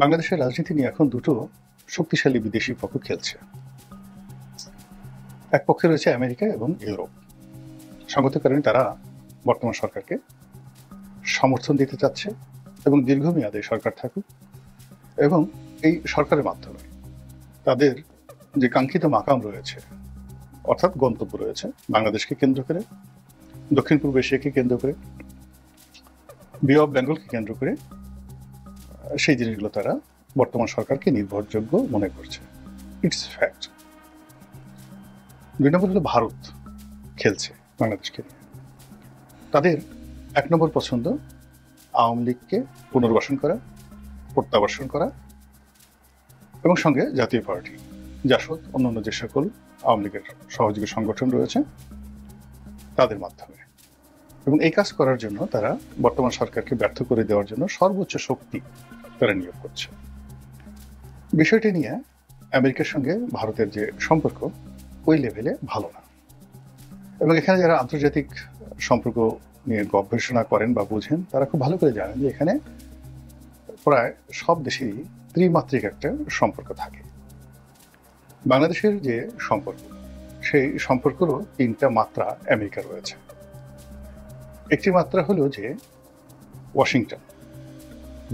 বাংলাদেশের রাজনীতি নিয়ে এখন দুটো শক্তিশালী বিদেশি পক্ষ খেলছে। এক পক্ষে রয়েছে আমেরিকা এবং ইউরোপ। সঙ্গত কারণে তারা বর্তমান সরকারকে সমর্থন দিতে চাচ্ছে এবং দীর্ঘমেয়াদে সরকার থাকুক, এবং এই সরকারের মাধ্যমে তাদের যে কাঙ্ক্ষিত মাকাম রয়েছে, অর্থাৎ গন্তব্য রয়েছে বাংলাদেশকে কেন্দ্র করে, দক্ষিণ পূর্ব এশিয়াকে কেন্দ্র করে, বে অফ বেঙ্গলকে কেন্দ্র করে, সেই জিনিসগুলো তারা বর্তমান সরকারকে নির্ভরযোগ্য মনে করছে। It's fact. দুই নম্বর হলো ভারত খেলছে বাংলাদেশকে নিয়ে। তাদের এক নম্বর পছন্দ আওয়ামী লীগকে পুনর্বাসন করা, প্রত্যাবাসন করা, এবং সঙ্গে জাতীয় পার্টি, জাসদ, অন্যান্য যে সকল আওয়ামী লীগের সহযোগী সংগঠন রয়েছে তাদের মাধ্যমে। এবং এই কাজ করার জন্য তারা বর্তমান সরকারকে ব্যর্থ করে দেওয়ার জন্য সর্বোচ্চ শক্তি তারা নিয়োগ করছে। বিষয়টি নিয়ে আমেরিকার সঙ্গে ভারতের যে সম্পর্ক ওই লেভেলে ভালো না, এবং এখানে যারা আন্তর্জাতিক সম্পর্ক নিয়ে গবেষণা করেন বা বুঝেন তারা খুব ভালো করে জানেন যে এখানে প্রায় সব দেশেরই ত্রিমাত্রিক একটা সম্পর্ক থাকে। বাংলাদেশের যে সম্পর্ক, সেই সম্পর্কেরও তিনটা মাত্রা আমেরিকা রয়েছে। একটি মাত্রা হলো যে ওয়াশিংটন,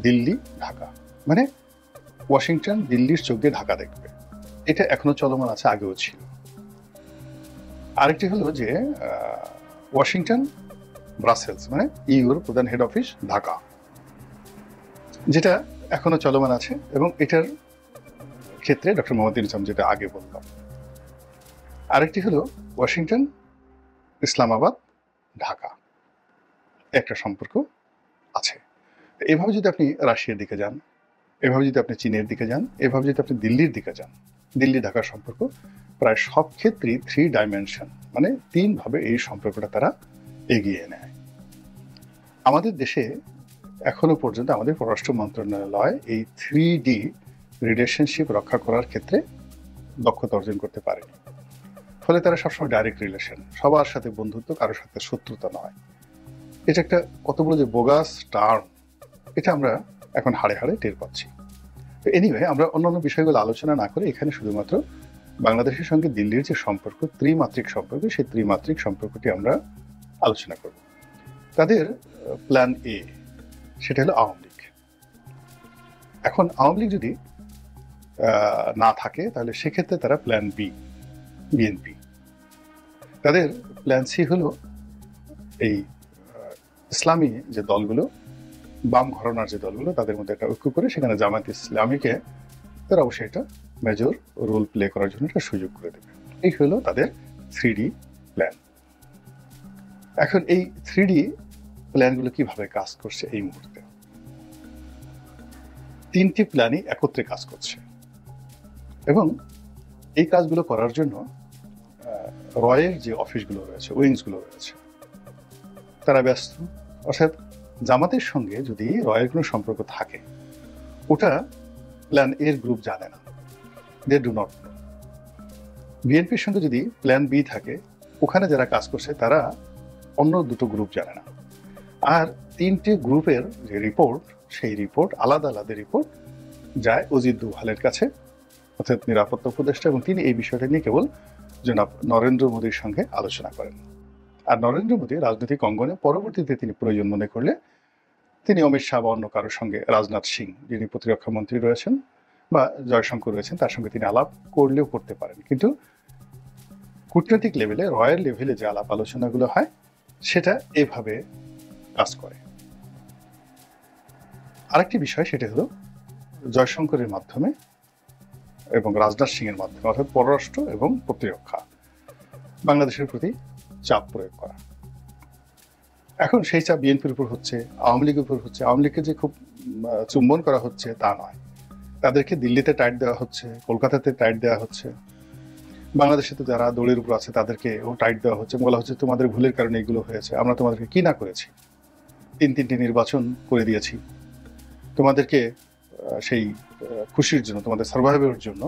দিল্লি, ঢাকা, মানে ওয়াশিংটন দিল্লির চোখ দিয়ে ঢাকা দেখবে, এটা এখনো চলমান আছে, আগেও ছিল। আরেকটি হলো যে ওয়াশিংটন ব্রাসেলস, মানে ইউর প্রধান হেড অফিস ঢাকা, যেটা এখনো চলমান আছে, এবং এটার ক্ষেত্রে ডক্টর মোহাম্মদ ইউনূস যেটা আগে বললাম। আরেকটি হলো ওয়াশিংটন ইসলামাবাদ ঢাকা, একটা সম্পর্ক আছে। এভাবে যদি আপনি রাশিয়ার দিকে যান, এভাবে যদি আপনি চীনের দিকে যান, এভাবে যদি আপনি দিল্লির দিকে যান, দিল্লি ঢাকার সম্পর্ক প্রায় সব ক্ষেত্রেই 3 ডাইমেনশন, মানে 3 ভাবে এই সম্পর্কটা তারা এগিয়ে নেয়। আমাদের দেশে এখনো পর্যন্ত আমাদের পররাষ্ট্র মন্ত্রণালয় এই 3D রিলেশনশিপ রক্ষা করার ক্ষেত্রে দক্ষতা অর্জন করতে পারেনি। ফলে তারা সবসময় ডাইরেক্ট রিলেশন, সবার সাথে বন্ধুত্ব, কারোর সাথে শত্রুতা নয়। এটা একটা কত বড় যে বোগাস টার্ম, এটা আমরা এখন হাড়ে হাড়ে টের পাচ্ছি। এনিওয়ে, আমরা অন্যান্য বিষয়গুলো আলোচনা না করে এখানে শুধুমাত্র বাংলাদেশের সঙ্গে দিল্লির যে সম্পর্ক, ত্রিমাত্রিক সম্পর্ক, সেই ত্রিমাত্রিক সম্পর্কটি আমরা আলোচনা করব। তাদের প্ল্যান এ, সেটা হলো আওয়ামী লীগ। এখন আওয়ামী লীগ যদি না থাকে তাহলে সেক্ষেত্রে তারা প্ল্যান বি, বিএনপি। তাদের প্ল্যান সি হলো এই ইসলামী যে দলগুলো, বাম ঘরানার যে দলগুলো, তাদের মধ্যে একটা ঐক্য করে সেখানে জামায়াত ইসলামীকে তারা অবশ্যই এটা মেজর রোল প্লে করার জন্য একটা সুযোগ করে দেবে। এই হলো তাদের 3D প্ল্যান। এখন এই 3D প্ল্যানগুলো কিভাবে কাজ করছে এই মুহূর্তে? 3টি প্ল্যানই একত্রে কাজ করছে, এবং এই কাজগুলো করার জন্য রয়ের যে অফিসগুলো রয়েছে, উইংসগুলো রয়েছে, তারা ব্যস্ত। অর্থাৎ জামাতের সঙ্গে যদি রয়ের কোনো সম্পর্ক থাকে, ওটা প্ল্যান এর গ্রুপ জানে না, দে ডু নট নো। বিএনপির সঙ্গে যদি প্ল্যান বি থাকে, ওখানে যারা কাজ করছে তারা অন্য দুটো গ্রুপ জানে না। আর 3টে গ্রুপের যে রিপোর্ট, সেই রিপোর্ট আলাদা আলাদা রিপোর্ট যায় অজিত দোভালের কাছে, অর্থাৎ নিরাপত্তা উপদেষ্টা, এবং তিনি এই বিষয়টা নিয়ে কেবল জনাব নরেন্দ্র মোদীর সঙ্গে আলোচনা করেন। আর নরেন্দ্র মোদী রাজনৈতিক অঙ্গনে পরবর্তীতে তিনি প্রয়োজন মনে করলে তিনি অমিত শাহ বা অন্য কারোর সঙ্গে, রাজনাথ সিং যিনি প্রতিরক্ষা মন্ত্রী রয়েছেন বা জয়শঙ্কর রয়েছেন, তার সঙ্গে তিনি আলাপ করলেও করতে পারেন। কিন্তু কূটনৈতিক লেভেলে, রয়ের লেভেলে যে আলাপ আলোচনাগুলো হয়, সেটা এভাবে কাজ করে। আরেকটি বিষয়, সেটা হলো জয়শঙ্করের মাধ্যমে এবং রাজনাথ সিং এর মাধ্যমে, অর্থাৎ পররাষ্ট্র এবং প্রতিরক্ষা, বাংলাদেশের প্রতি চাপ প্রয়োগ করা। এখন সেই চাপ বিএনপির উপর হচ্ছে, আওয়ামী লীগের উপর হচ্ছে। আওয়ামী লীগকে যে খুব চুম্বন করা হচ্ছে তা নয়, তাদেরকে দিল্লিতে টাইট দেওয়া হচ্ছে, কলকাতাতে টাইট দেওয়া হচ্ছে, বাংলাদেশে তো যারা দৌড়ের উপর আছে তাদেরকেও টাইট দেওয়া হচ্ছে। বলা হচ্ছে তোমাদের ভুলের কারণে এগুলো হয়েছে, আমরা তোমাদেরকে কি না করেছি, 3টি নির্বাচন করে দিয়েছি, তোমাদেরকে সেই খুশির জন্য, তোমাদের সার্ভাইভের জন্য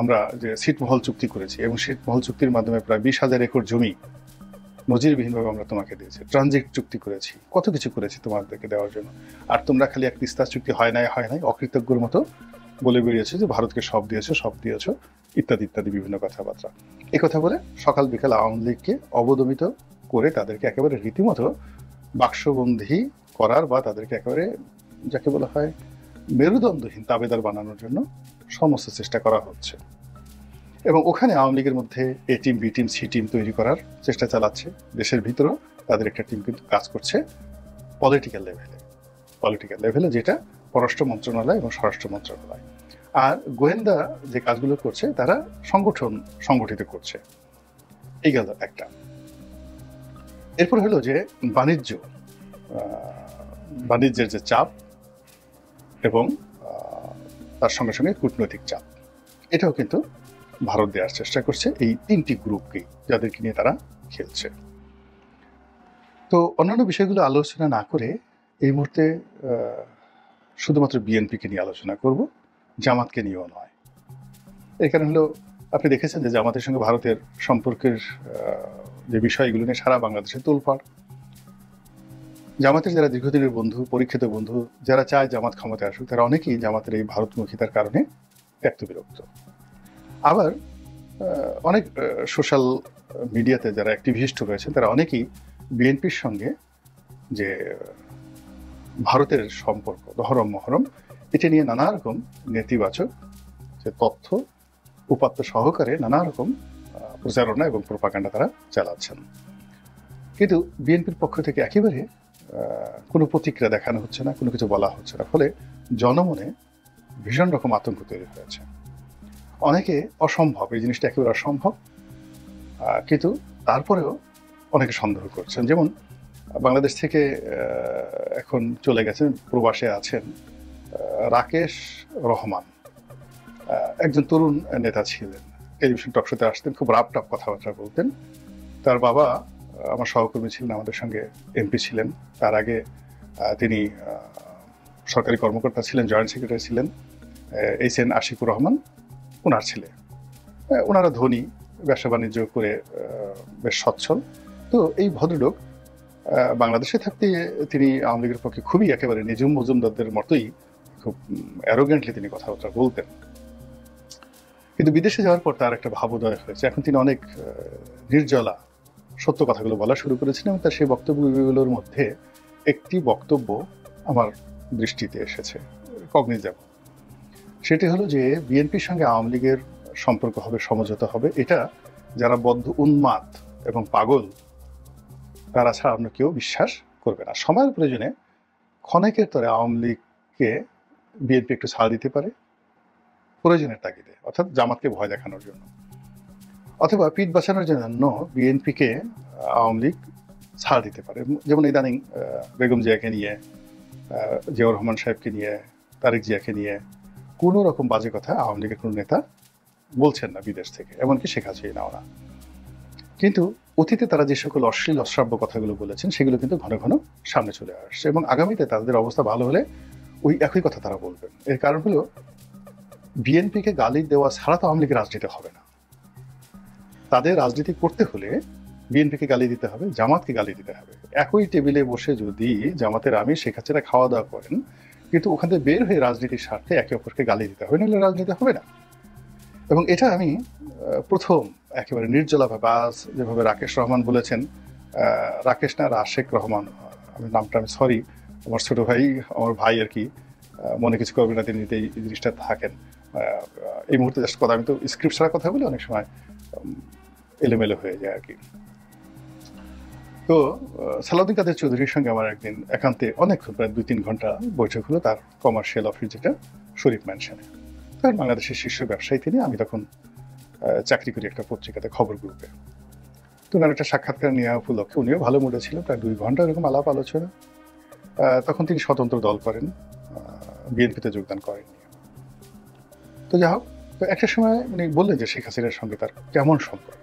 আমরা যে ছিটমহল চুক্তি করেছি, এবং ছিটমহল চুক্তির মাধ্যমে প্রায় 20,000 একর জমি নজিরবিহীনভাবে আমরা তোমাকে দিয়েছি, ট্রানজিট চুক্তি করেছি, কত কিছু করেছি তোমাদেরকে দেওয়ার জন্য, আর তোমরা খালি এক তিস্তা চুক্তি হয় নাই অকৃতজ্ঞর মতো বলে বেরিয়েছে যে ভারতকে সব দিয়েছো ইত্যাদি ইত্যাদি বিভিন্ন কথাবার্তা। এই কথা বলে সকাল বিকাল আওয়ামী লীগকে অবদমিত করে তাদেরকে একেবারে রীতিমতো বাক্সবন্দী করার বা তাদেরকে একেবারে যাকে বলা হয় মেরুদণ্ডহীন তাবেদার বানানোর জন্য সমস্ত চেষ্টা করা হচ্ছে। এবং ওখানে আওয়ামী লীগের মধ্যে A team, B team, C team তৈরি করার চেষ্টা চালাচ্ছে। দেশের ভিতরেও তাদের একটা টিম কিন্তু কাজ করছে পলিটিক্যাল লেভেলে, যেটা পররাষ্ট্র মন্ত্রণালয় এবং স্বরাষ্ট্র মন্ত্রণালয়। আর গোয়েন্দা যে কাজগুলো করছে তারা সংগঠিত করছে। এই গেল একটা। এরপর হলো যে বাণিজ্যের যে চাপ এবং তার সঙ্গে সঙ্গে কূটনৈতিক চাপ, এটাও কিন্তু ভারত দেওয়ার চেষ্টা করছে এই তিনটি গ্রুপকেই, যাদেরকে নিয়ে তারা খেলছে। তো অন্যান্য বিষয়গুলো আলোচনা না করে এই মুহূর্তে শুধুমাত্র বিএনপিকে নিয়ে আলোচনা করব, জামাতকে নিয়েও নয়। এই কারণ হলো আপনি দেখেছেন যে জামাতের সঙ্গে ভারতের সম্পর্কের যে বিষয়গুলো নিয়ে সারা বাংলাদেশে তোলপাড়। জামাতের যারা দীর্ঘদিনের বন্ধু, পরীক্ষিত বন্ধু, যারা চায় জামাত ক্ষমতায় আসুক, তারা অনেকেই জামাতের এই ভারতমুখিতার কারণে ত্যক্ত বিরক্ত। আবার অনেক সোশ্যাল মিডিয়াতে যারা অ্যাক্টিভিস্ট রয়েছেন তারা অনেকেই বিএনপির সঙ্গে যে ভারতের সম্পর্ক দহরম মহরম, এটা নিয়ে নানা রকম নেতিবাচক যে তথ্য উপাত্ত সহকারে নানা রকম প্রচারণা এবং প্রোপাগান্ডা তারা চালাচ্ছেন। কিন্তু বিএনপির পক্ষ থেকে একেবারে কোনো প্রতিক্রিয়া দেখানো হচ্ছে না, কোনো কিছু বলা হচ্ছে না। ফলে জনমনে ভীষণ রকম আতঙ্ক তৈরি হয়েছে। অনেকে অসম্ভব, এই জিনিসটা একেবারে অসম্ভব, কিন্তু তারপরেও অনেকে সন্দেহ করছেন। যেমন বাংলাদেশ থেকে এখন চলে গেছেন, প্রবাসে আছেন রাকেশ রহমান, একজন তরুণ নেতা ছিলেন, টেলিভিশন টকশোতে আসতেন, খুব রাপ টাপ কথাবার্তা বলতেন। তার বাবা আমার সহকর্মী ছিলেন, আমাদের সঙ্গে এমপি ছিলেন। তার আগে তিনি সরকারি কর্মকর্তা ছিলেন, জয়েন্ট সেক্রেটারি ছিলেন। এইচ.এন. আশিকুর রহমান ওনার ছেলে। ওনারা ধনী, ব্যবসা বাণিজ্য করে বেশ সচ্ছল। তো এই ভদ্রলোক বাংলাদেশে থাকতে তিনি আওয়ামী লীগের পক্ষে খুবই একেবারে নিজুম মজুমদারদের মতোই খুব অ্যারোগেন্টলি তিনি কথাবার্তা বলতেন। কিন্তু বিদেশে যাওয়ার পর তার একটা ভাবোদয় হয়েছে। এখন তিনি অনেক নির্জলা সত্য কথাগুলো বলা শুরু করেছেন এবং তার সেই বক্তব্যগুলোর মধ্যে একটি বক্তব্য আমার দৃষ্টিতে এসেছে, কগনিজেবল। সেটি হলো যে বিএনপির সঙ্গে আওয়ামী লীগের সম্পর্ক হবে, সমঝোতা হবে, এটা যারা বদ্ধ উন্মাদ এবং পাগল তারা ছাড়া অন্য কেউ বিশ্বাস করবে না। সময়ের প্রয়োজনে ক্ষণেকের তরে আওয়ামী লীগকে বিএনপি একটু ছাড় দিতে পারে প্রয়োজনের তাগিদে, অর্থাৎ জামাতকে ভয় দেখানোর জন্য, অথবা পিঠ বাঁচানোর জন্য বিএনপিকে আওয়ামী লীগ ছাড় দিতে পারে। যেমন ইদানিং বেগম জিয়াকে নিয়ে, জিয়াউর রহমান সাহেবকে নিয়ে, তারেক জিয়াকে নিয়ে কোনো রকম বাজে কথা আওয়ামী লীগের কোনো নেতা বলছেন না বিদেশ থেকে, এমনকি শেখ হাসিনাও না। কিন্তু অতীতে তারা যে সকল অশ্লীল অশ্রাব্য কথাগুলো বলেছেন সেগুলো কিন্তু ঘন ঘন সামনে চলে আসছে এবং আগামীতে তাদের অবস্থা ভালো হলে ওই একই কথা তারা বলবেন। এর কারণ হলো বিএনপিকে গালি দেওয়া ছাড়া তো আওয়ামী লীগের রাজনীতি হবে না। তাদের রাজনীতি করতে হলে বিএনপিকে গালি দিতে হবে, জামাতকে গালি দিতে হবে। একই টেবিলে বসে যদি জামাতের আমির শেখ হাসিনা খাওয়া দাওয়া করেন, কিন্তু ওখান থেকে বের হয়ে রাজনীতির স্বার্থে একে অপরকে গালি দিতে হবে, নাহলে রাজনীতি হবে না। এবং এটা আমি প্রথম একেবারে নির্জলাভাবে, আজ যেভাবে রাকেশ রহমান বলেছেন, রাকেশ না রাশেক রহমান, আমি নামটা আমি সরি, আমার ছোট ভাই, আমার ভাই আর কি, মনে কিছু করবে না, তিনি এই জিনিসটা থাকেন। এই মুহূর্তে জাস্ট কথা, আমি তো স্ক্রিপ্ট ছাড়া কথা বলি, অনেক সময় এলোমেলো হয়ে যায় আর কি। তো সালাউদ্দিন কাদের চৌধুরীর সঙ্গে আমার একদিন একান্তে অনেকক্ষণ, প্রায় 2-3 ঘন্টা বৈঠক হলো তার কমার্শিয়াল অফিস, যেটা শরীফ ম্যানশনে। তখন বাংলাদেশের শীর্ষ ব্যবসায়ী তিনি, আমি তখন চাকরি করি একটা পত্রিকাতে, খবর গ্রুপে। তো ওনার একটা সাক্ষাৎকার নেওয়া উপলক্ষে উনিও ভালো মুডে ছিল, প্রায় 2 ঘন্টা এরকম আলাপ আলোচনা। তখন তিনি স্বতন্ত্র দল করেন, বিএনপিতে যোগদান করেননি। তো যাই হোক, তো একটা সময় উনি বললেন যে শেখ হাসিনার সঙ্গে তার কেমন সম্পর্ক,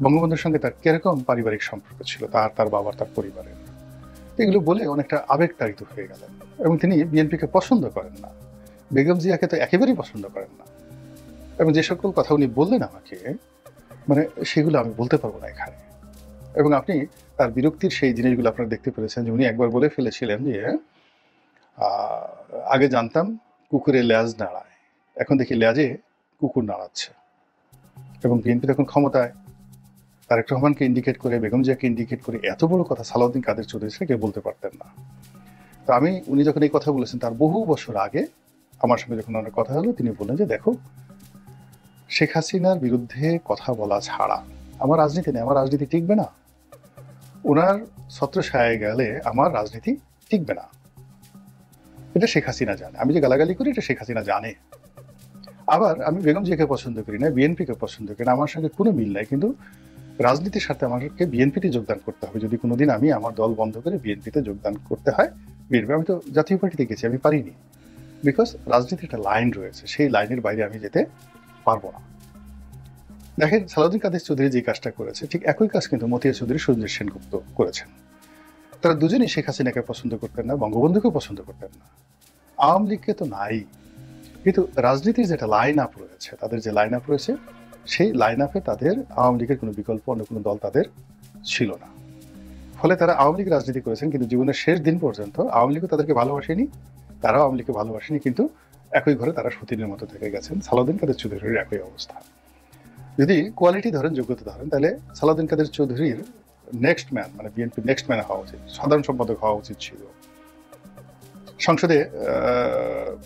বঙ্গবন্ধুর সঙ্গে তার কিরকম পারিবারিক সম্পর্ক ছিল, তার বাবার, তার পরিবারের। এগুলো বলে অনেকটা আবেগতাড়িত হয়ে গেলেন এবং তিনি বিএনপিকে পছন্দ করেন না, বেগম জিয়াকে তো একেবারেই পছন্দ করেন না। এবং যে সকল কথা উনি বললেন আমাকে, মানে সেগুলো আমি বলতে পারবো না এখানে। এবং আপনি তার বিরক্তির সেই জিনিসগুলো আপনারা দেখতে পেরেছেন যে উনি একবার বলে ফেলেছিলেন যে আগে জানতাম কুকুরের লেজ নাড়ায়, এখন দেখি লেজে কুকুর নাড়াচ্ছে। এবং বিএনপি তখন ক্ষমতায়, তারেক রহমানকে ইন্ডিকেট করে, বেগম জিয়াকে ইন্ডিকেট করে এত বড় কথা সালাউদ্দিন কাদের চৌধুরী কেউ বলতে পারতেন না। তো উনি যখন এই কথা বলেছেন তার বহু বছর আগে আমার সঙ্গে যখন ওনার কথা হলো, তিনি বললেন যে দেখো, শেখ হাসিনার বিরুদ্ধে কথা বলা ছাড়া আমার রাজনীতি নেই, আমার রাজনীতি টিকবে না। ওনার ছত্রছায়ায় গেলে আমার রাজনীতি টিকবে না। এটা শেখ হাসিনা জানে। আমি যে গালাগালি করি এটা শেখ হাসিনা জানে। আবার আমি বেগম জিয়াকে পছন্দ করি না, বিএনপিকে পছন্দ করি না, আমার সঙ্গে কোনো মিল নাই, কিন্তু রাজনীতির সাথে আমাকে বিএনপিতে যোগদান করতে হবে। যদি কোনোদিন আমি আমার দল বন্ধ করে বিএনপিতে যোগদান করতে হয়, বিএনপি, আমি তো জাতীয় পার্টিতে গেছি, আমি পারিনি, বিকজ রাজনীতির একটা লাইন রয়েছে, সেই লাইনের বাইরে আমি যেতে পারবো না। দেখেন, সালাউদ্দিন কাদের চৌধুরী যে কাজটা করেছে, ঠিক একই কাজ কিন্তু মতিয়া চৌধুরী, সঞ্জয় সেনগুপ্ত করেছেন। তারা দুজনেই শেখ হাসিনাকে পছন্দ করতেন না, বঙ্গবন্ধুকেও পছন্দ করতেন না, আওয়ামী লীগকে তো নাই। কিন্তু রাজনীতির যেটা লাইন আপ রয়েছে, তাদের যে লাইন আপ রয়েছে, সেই লাইন আপে তাদের আওয়ামী লীগের কোনো বিকল্প অন্য কোনো দল তাদের ছিল না। ফলে তারা আওয়ামী লীগ রাজনীতি করেছেন, কিন্তু জীবনের শেষ দিন পর্যন্ত আওয়ামী লীগও তাদেরকে ভালোবাসেনি, তারাও আওয়ামী লীগকে ভালোবাসেনি, কিন্তু একই ঘরে তারা সতীনের মতো থেকে গেছেন। সালাউদ্দিন কাদের চৌধুরীর একই অবস্থা। যদি কোয়ালিটি ধরেন, যোগ্যতা ধরেন, তাহলে সালাউদ্দিন কাদের চৌধুরীর নেক্সট ম্যান, মানে বিএনপি নেক্সট ম্যান হওয়া উচিত, সাধারণ সম্পাদক হওয়া উচিত ছিল, সংসদে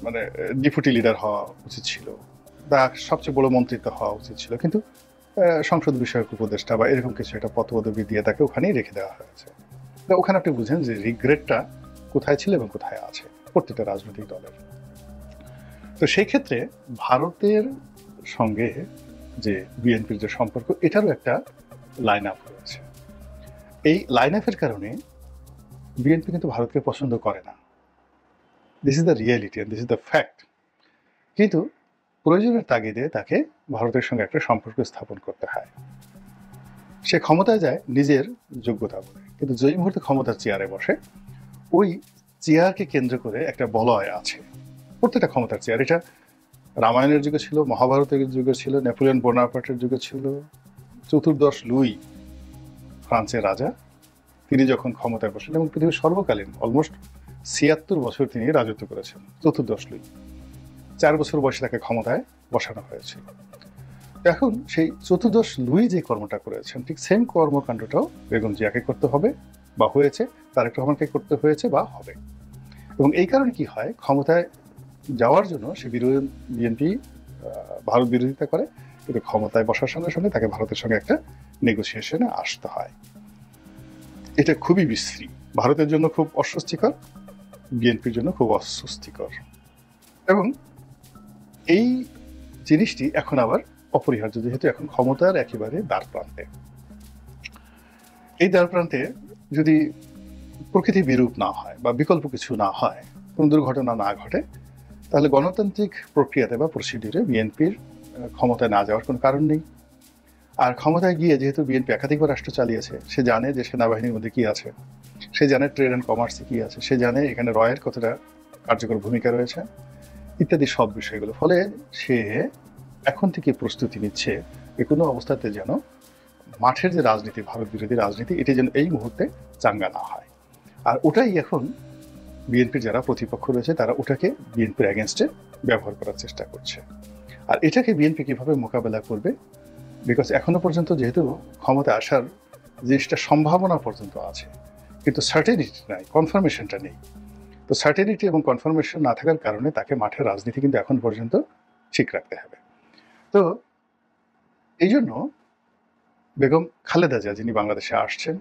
মানে ডেপুটি লিডার হওয়া উচিত ছিল, বা সবচেয়ে বড় মন্ত্রিত্ব হওয়া উচিত ছিল, কিন্তু সংসদ বিষয়ক উপদেষ্টা বা এরকম কিছু একটা পদপদবি দিয়ে তাকে ওখানেই রেখে দেওয়া হয়েছে। তো ওখানে আপনি বুঝেন যে রিগ্রেটটা কোথায় ছিল এবং কোথায় আছে প্রত্যেকটা রাজনৈতিক দলের। তো সেই ক্ষেত্রে ভারতের সঙ্গে যে বিএনপির যে সম্পর্ক, এটারও একটা লাইন আপ রয়েছে। এই লাইন আপের কারণে বিএনপি কিন্তু ভারতকে পছন্দ করে না। This is the reality and this is the fact. কিন্তু প্রয়োজনের তাগিদে তাকে ভারতের সঙ্গে একটা সম্পর্ক স্থাপন করতে হয়। সে ক্ষমতায় যায় নিজের যোগ্যতা বলে, কিন্তু যেই মুহূর্তে ক্ষমতার চেয়ারে বসে, ওই চেয়ারকে কেন্দ্র করে একটা বলয় আছে। প্রত্যেকটা ক্ষমতার চেয়ার, এটা রামায়ণের যুগে ছিল, মহাভারতের যুগে ছিল, নেপোলিয়ন বোনাপার্টের যুগে ছিল, চতুর্দশ লুই ফ্রান্সের রাজা, তিনি যখন ক্ষমতায় বসেন, এবং পৃথিবীর সর্বকালীন অলমোস্ট ৭৬ বছর তিনি রাজত্ব করেছেন। চতুর্দশ লুই ৪ বছর বয়সে তাকে ক্ষমতায় বসানো হয়েছিল। এখন সেই চতুর্দশ লুই যে কর্মটা করেছেন, ঠিক সেম কর্মকাণ্ডটাও বেগম জিয়াকে করতে হবে বা হয়েছে, তারেক রহমানকে করতে হয়েছে বা হবে। এবং এই কারণে কি হয়, ক্ষমতায় যাওয়ার জন্য সে বিএনপি ভারত বিরোধিতা করে, কিন্তু ক্ষমতায় বসার সঙ্গে সঙ্গে তাকে ভারতের সঙ্গে একটা নেগোসিয়েশনে আসতে হয়। এটা খুবই বিশ্রী, ভারতের জন্য খুব অস্বস্তিকর, বিএনপির জন্য খুব অস্বস্তিকর। এবং এই জিনিসটি এখন আবার অপরিহার্য, যেহেতু এখন ক্ষমতার একেবারে দ্বার প্রান্তে। এই দ্বার প্রান্তে যদি প্রকৃতি বিরূপ না হয় বা বিকল্প কিছু না হয়, কোনো দুর্ঘটনা না ঘটে, তাহলে গণতান্ত্রিক প্রক্রিয়াতে বা প্রসিডিউরে বিএনপির ক্ষমতায় না যাওয়ার কোনো কারণ নেই। আর ক্ষমতায় গিয়ে যেহেতু বিএনপি একাধিকবার রাষ্ট্র চালিয়েছে, সে জানে যে সেনাবাহিনীর মধ্যে কি আছে, সে জানে ট্রেড অ্যান্ড কমার্সে কি আছে, সে জানে এখানে রয়ের কতটা কার্যকর ভূমিকা রয়েছে, ইত্যাদি সব বিষয়গুলো। ফলে সে এখন থেকে প্রস্তুতি নিচ্ছে যে কোনো অবস্থাতে যেন মাঠের যে রাজনীতি, ভারত বিরোধী রাজনীতি, এটি যেন এই মুহূর্তে চাঙ্গা না হয়। আর ওটাই এখন বিএনপির যারা প্রতিপক্ষ রয়েছে, তারা ওটাকে বিএনপির অ্যাগেনস্টে ব্যবহার করার চেষ্টা করছে। আর এটাকে বিএনপি কিভাবে মোকাবেলা করবে, বিকজ এখনো পর্যন্ত যেহেতু ক্ষমতা আসার জিনিসটা সম্ভাবনা পর্যন্ত আছে, কিন্তু সার্টেনিটি নাই, কনফার্মেশনটা নেই। তো সার্টেনিটি এবং কনফার্মেশন না থাকার কারণে তাকে মাঠের রাজনীতি কিন্তু এখন পর্যন্ত ঠিক রাখতে হবে। তো এই জন্য বেগম খালেদা জিয়া, যিনি বাংলাদেশে আসছেন,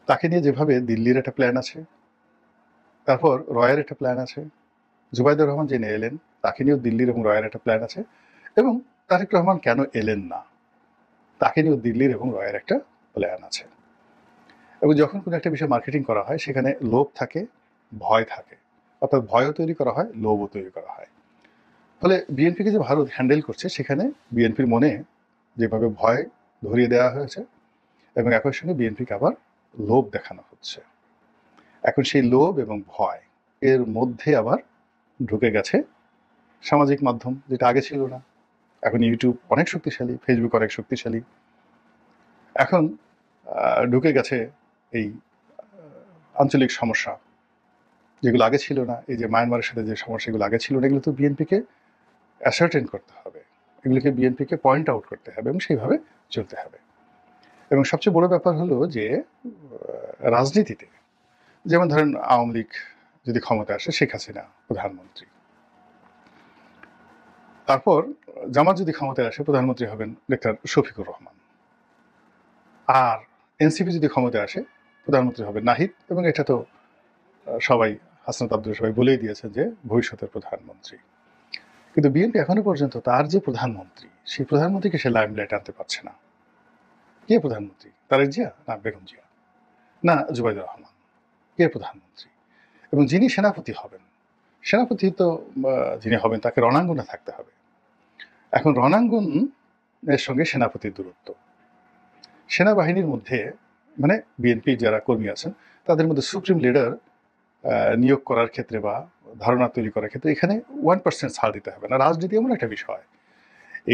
তাকে নিয়ে যেভাবে দিল্লির একটা প্ল্যান আছে, তারপর রয়ের একটা প্ল্যান আছে, জুবাইদুর রহমান যিনি এলেন, তাকে নিয়েও দিল্লির এবং রয়ের একটা প্ল্যান আছে, এবং তারেক রহমান কেন এলেন না, তাকে নিয়েও দিল্লির এবং রয়ের একটা প্ল্যান আছে। এবং যখন কোনো একটা বিষয় মার্কেটিং করা হয়, সেখানে লোভ থাকে, ভয় থাকে, অর্থাৎ ভয়ও তৈরি করা হয়, লোভও তৈরি করা হয়। ফলে বিএনপিকে যে ভারত হ্যান্ডেল করছে, সেখানে বিএনপির মনে যেভাবে ভয় ধরিয়ে দেওয়া হয়েছে, এবং একই সঙ্গে বিএনপিকে আবার লোভ দেখানো হচ্ছে। এখন সেই লোভ এবং ভয় এর মধ্যে আবার ঢুকে গেছে সামাজিক মাধ্যম, যেটা আগে ছিল না। এখন ইউটিউব অনেক শক্তিশালী, ফেসবুক অনেক শক্তিশালী। এখন ঢুকে গেছে এই আঞ্চলিক সমস্যা, যেগুলো আগে ছিল না। এই যে মায়ানমারের সাথে যে সমস্যাগুলো আগে ছিল না, এগুলো তো বিএনপিকে অ্যাসার্টেন করতে হবে, এগুলোকে বিএনপিকে পয়েন্ট আউট করতে হবে এবং সেইভাবে চলতে হবে। এবং সবচেয়ে বড় ব্যাপার হলো যে রাজনীতিতে, যেমন ধরেন আওয়ামী লীগ যদি ক্ষমতা আসে, শেখ হাসিনা প্রধানমন্ত্রী, তারপর জামাত যদি ক্ষমতায় আসে, প্রধানমন্ত্রী হবেন ডক্টর শফিকুর রহমান, আর এনসিপি যদি ক্ষমতায় আসে, প্রধানমন্ত্রী হবেন নাহিদ। এবং এটা তো সবাই, হাসনাত আব্দুল সবাই বলেই দিয়েছে যে ভবিষ্যতের প্রধানমন্ত্রী। কিন্তু বিএনপি এখনো পর্যন্ত তার যে প্রধানমন্ত্রী, সেই প্রধানমন্ত্রীকে সে লাইমলাইট আনতে পারছে না। কে প্রধানমন্ত্রী? তারেক জিয়া না বেগম জিয়া না জুবাইদুর রহমান? কে প্রধানমন্ত্রী? এবং যিনি সেনাপতি হবেন, সেনাপতি তো যিনি হবেন তাকে রণাঙ্গনে থাকতে হবে। এখন রণাঙ্গনের সঙ্গে সেনাপতির দূরত্ব, সেনাবাহিনীর মধ্যে মানে বিএনপি যারা কর্মী আছেন তাদের মধ্যে সুপ্রিম লিডার নিয়োগ করার ক্ষেত্রে বা ধারণা তৈরি করার ক্ষেত্রে এখানে 1% ছাড় দিতে হবে না। রাজনীতি এমন একটা বিষয়,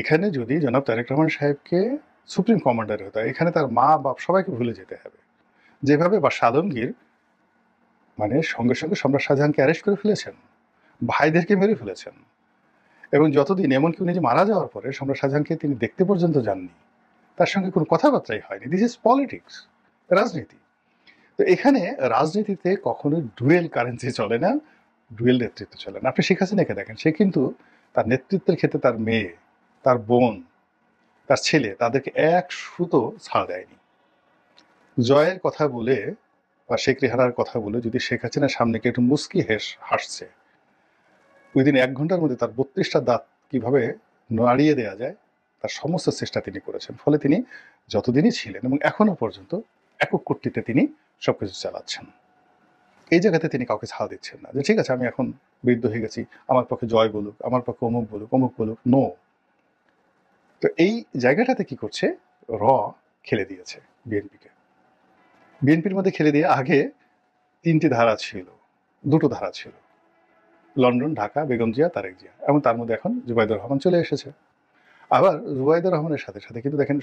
এখানে যদি জনাব তারেক রহমান সাহেবকে সুপ্রিম কমান্ডার হতে হয়, এখানে তার মা বাপ সবাইকে ভুলে যেতে হবে। যেভাবে বাদশা আলমগীর মানে সঙ্গে সঙ্গে সম্রাট শাহজাহানকে অ্যারেস্ট করে ফেলেছেন, ভাইদেরকে মেরে ফেলেছেন, এবং যতদিন এমনকি উনি যে মারা যাওয়ার পরে সম্রাট শাহজাহানকে তিনি দেখতে পর্যন্ত যাননি, তার সঙ্গে কোনো কথাবার্তাই হয়নি। দিস ইজ পলিটিক্স, রাজনীতি। তো এখানে রাজনীতিতে কখনোই ডুয়েল কারেন্সি চলে না, ডুয়েল নেতৃত্ব চলে না। আপনি শেখ হাসিনাকে দেখেন, সে কিন্তু তার নেতৃত্বের ক্ষেত্রে তার মেয়ে, তার বোন, তার ছেলে, তাদেরকে এক সুতো ছাড় দেয়নি। জয়ের কথা বলে বা শেখ রেহানার কথা বলে যদি শেখ হাসিনার সামনে একটু মুস্কি হাসছে, ওই দিন 1 ঘন্টার মধ্যে তার 32টা দাঁত কিভাবে নাড়িয়ে দেওয়া যায় তার সমস্ত চেষ্টা তিনি করেছেন। ফলে তিনি যতদিনই ছিলেন এবং এখনো পর্যন্ত একক কর্তৃত্বে তিনি সবকিছু চালাচ্ছেন। এই জায়গাতে তিনি কাউকে ছাড় দিচ্ছেন না যে ঠিক আছে আমি এখন বৃদ্ধ হয়ে গেছি, আমার পক্ষে জয় বলুক, আমার পক্ষে অমুক বলুক, অমুক বলুক, নো। তো এই জায়গাটাতে কি করছে, র খেলে দিয়েছে বিএনপিকে। বিএনপির মধ্যে খেলে দিয়ে আগে 3টি ধারা ছিল, 2টো ধারা ছিল, লন্ডন, ঢাকা, বেগম জিয়া, তারেক জিয়া, এবং তার মধ্যে এখন জুবাইদুর রহমান চলে এসেছে। আবার জুবাইদুর রহমানের সাথে সাথে কিন্তু দেখেন